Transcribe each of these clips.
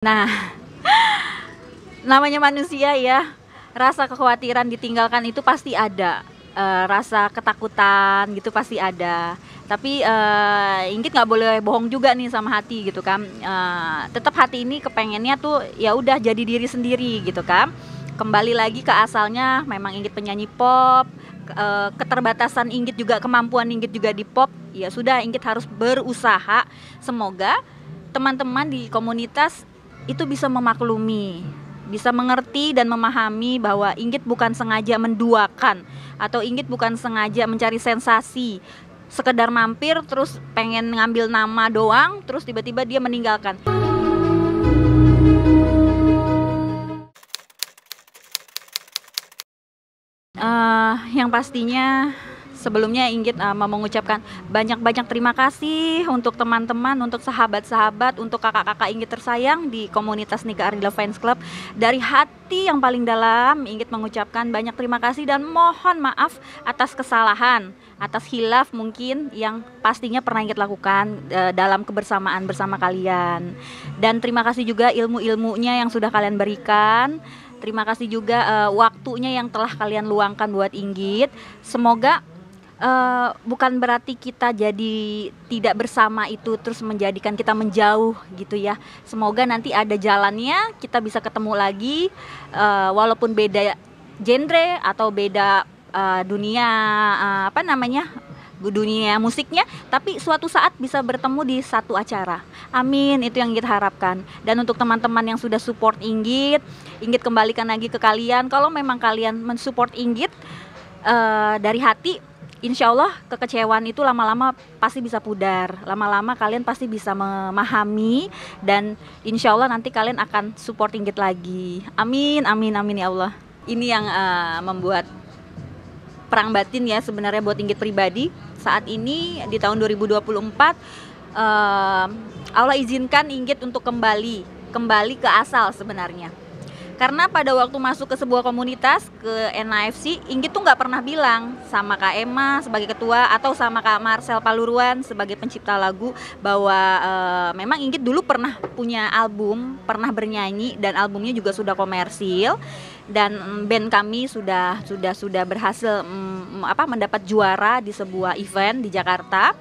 Nah, namanya manusia ya, rasa kekhawatiran ditinggalkan itu pasti ada, rasa ketakutan gitu pasti ada. Tapi, Inggit nggak boleh bohong juga nih sama hati gitu kan, tetap hati ini kepengennya tuh ya udah jadi diri sendiri gitu kan. Kembali lagi ke asalnya memang Inggit penyanyi pop, keterbatasan Inggit juga, kemampuan Inggit juga di pop, ya sudah Inggit harus berusaha. Semoga teman-teman di komunitas itu bisa memaklumi, bisa mengerti dan memahami bahwa Inggit bukan sengaja menduakan atau Inggit bukan sengaja mencari sensasi, sekedar mampir terus pengen ngambil nama doang terus tiba-tiba dia meninggalkan. Yang pastinya sebelumnya Inggit mau mengucapkan banyak-banyak terima kasih untuk teman-teman, untuk sahabat-sahabat, untuk kakak-kakak Inggit tersayang di komunitas Nika Ardila Fans Club. Dari hati yang paling dalam Inggit mengucapkan banyak terima kasih dan mohon maaf atas kesalahan, atas hilaf mungkin yang pastinya pernah Inggit lakukan dalam kebersamaan bersama kalian. Dan terima kasih juga ilmu-ilmunya yang sudah kalian berikan. Terima kasih juga waktunya yang telah kalian luangkan buat Inggit. Semoga bukan berarti kita jadi tidak bersama itu terus menjadikan kita menjauh gitu ya. Semoga nanti ada jalannya kita bisa ketemu lagi, walaupun beda genre atau beda dunia dunia musiknya, tapi suatu saat bisa bertemu di satu acara. Amin, itu yang kita harapkan. Dan untuk teman-teman yang sudah support Inggit kembalikan lagi ke kalian. Kalau memang kalian mensupport Inggit dari hati, insya Allah kekecewaan itu lama-lama pasti bisa pudar. Lama-lama kalian pasti bisa memahami dan insya Allah nanti kalian akan support Inggit lagi. Amin, amin, amin ya Allah. Ini yang membuat perang batin ya sebenarnya buat Inggit pribadi. Saat ini di tahun 2024 Allah izinkan Inggit untuk kembali ke asal sebenarnya. Karena pada waktu masuk ke sebuah komunitas, ke NAFC, Inggit tuh nggak pernah bilang sama Kak Emma sebagai ketua atau sama Kak Marcel Paluruan sebagai pencipta lagu bahwa memang Inggit dulu pernah punya album, pernah bernyanyi dan albumnya juga sudah komersil dan band kami sudah berhasil mendapat juara di sebuah event di Jakarta.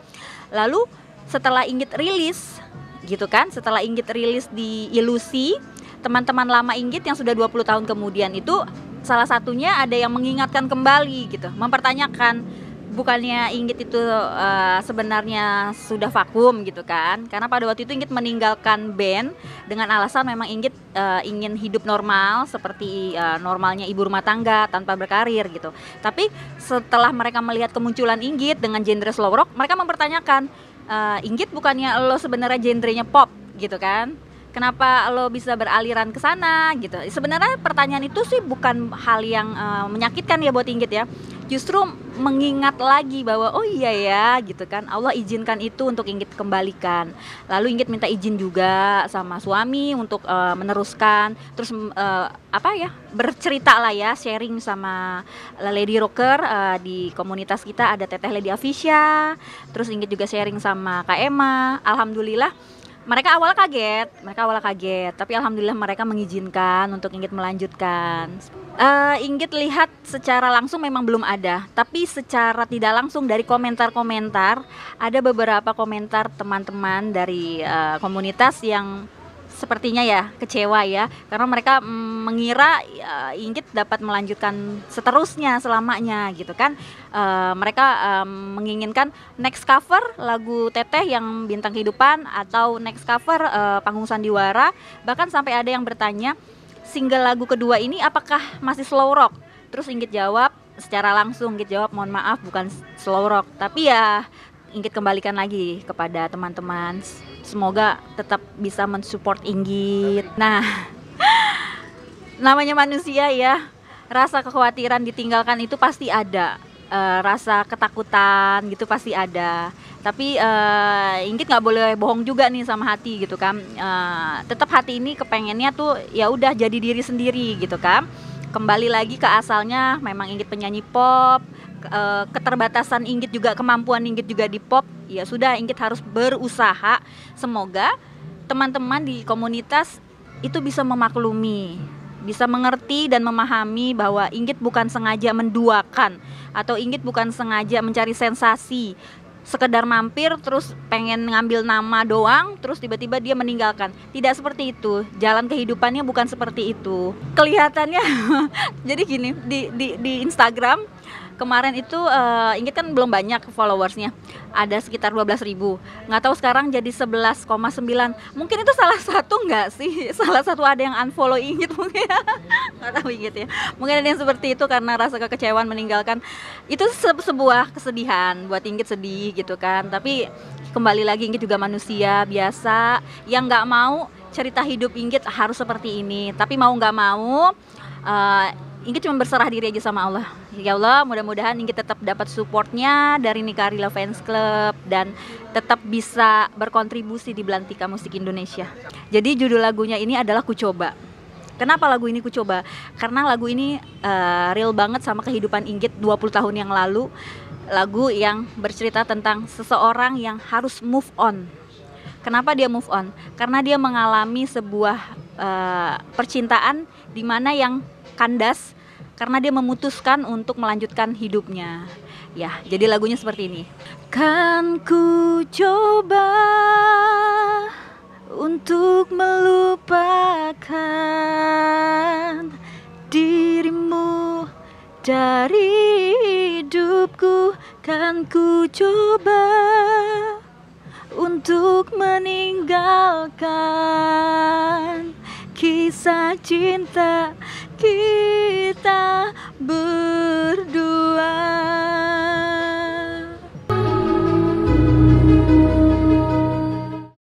Lalu setelah Inggit rilis gitu kan, setelah Inggit rilis di Ilusi, teman-teman lama Inggit yang sudah 20 tahun kemudian itu salah satunya ada yang mengingatkan kembali gitu, mempertanyakan bukannya Inggit itu sebenarnya sudah vakum gitu kan, karena pada waktu itu Inggit meninggalkan band dengan alasan memang Inggit ingin hidup normal seperti normalnya ibu rumah tangga tanpa berkarir gitu. Tapi setelah mereka melihat kemunculan Inggit dengan genre slow rock, mereka mempertanyakan, Inggit bukannya lo sebenarnya genrenya pop gitu kan, kenapa lo bisa beraliran ke sana gitu. Sebenarnya pertanyaan itu sih bukan hal yang menyakitkan ya buat Inggit ya. Justru mengingat lagi bahwa oh iya ya gitu kan, Allah izinkan itu untuk Inggit kembalikan. Lalu Inggit minta izin juga sama suami untuk meneruskan, terus bercerita lah ya, sharing sama Lady Rocker di komunitas kita ada Teteh Lady Afisha. Terus Inggit juga sharing sama Kak Emma. Alhamdulillah mereka awalnya kaget, tapi alhamdulillah mereka mengizinkan untuk Inggit melanjutkan. Inggit lihat secara langsung memang belum ada, tapi secara tidak langsung dari komentar-komentar ada beberapa komentar teman-teman dari komunitas yang sepertinya ya kecewa ya, karena mereka mengira Inggit dapat melanjutkan seterusnya selamanya gitu kan. Mereka menginginkan next cover lagu Teteh yang Bintang Kehidupan atau next cover Panggung Sandiwara, bahkan sampai ada yang bertanya single lagu kedua ini apakah masih slow rock. Terus Inggit jawab secara langsung, Inggit jawab mohon maaf bukan slow rock, tapi ya Inggit kembalikan lagi kepada teman-teman. Semoga tetap bisa mensupport Inggit. Nah, namanya manusia ya, rasa kekhawatiran ditinggalkan itu pasti ada, rasa ketakutan gitu pasti ada. Tapi Inggit nggak boleh bohong juga nih sama hati gitu kan. Tetap hati ini kepengennya tuh ya udah jadi diri sendiri gitu kan. Kembali lagi ke asalnya memang Inggit penyanyi pop, keterbatasan Inggit juga, kemampuan Inggit juga di pop, ya sudah Inggit harus berusaha. Semoga teman-teman di komunitas itu bisa memaklumi, bisa mengerti dan memahami bahwa Inggit bukan sengaja menduakan, atau Inggit bukan sengaja mencari sensasi, sekedar mampir terus pengen ngambil nama doang terus tiba-tiba dia meninggalkan. Tidak seperti itu, jalan kehidupannya bukan seperti itu kelihatannya. Jadi gini, di Instagram kemarin itu Inggit kan belum banyak followersnya, ada sekitar 12.000. Nggak tahu sekarang jadi 11,9. Mungkin itu salah satu nggak sih? Salah satu ada yang unfollow Inggit mungkin. Nggak tahu Inggit ya. Mungkin ada yang seperti itu karena rasa kekecewaan meninggalkan. Itu sebuah kesedihan buat Inggit, sedih gitu kan. Tapi kembali lagi Inggit juga manusia biasa yang nggak mau cerita hidup Inggit harus seperti ini. Tapi mau nggak mau Inggit cuma berserah diri aja sama Allah. Ya Allah, mudah-mudahan Inggit tetap dapat supportnya dari Nikarila Fans Club dan tetap bisa berkontribusi di Belantika Musik Indonesia. Jadi judul lagunya ini adalah Ku Coba. Kenapa lagu ini Ku Coba? Karena lagu ini real banget sama kehidupan Inggit 20 tahun yang lalu. Lagu yang bercerita tentang seseorang yang harus move on. Kenapa dia move on? Karena dia mengalami sebuah percintaan di mana yang kandas karena dia memutuskan untuk melanjutkan hidupnya. Ya, jadi lagunya seperti ini. Kan ku coba untuk melupakan dirimu dari hidupku. Kan ku coba untuk meninggalkan kisah cinta kita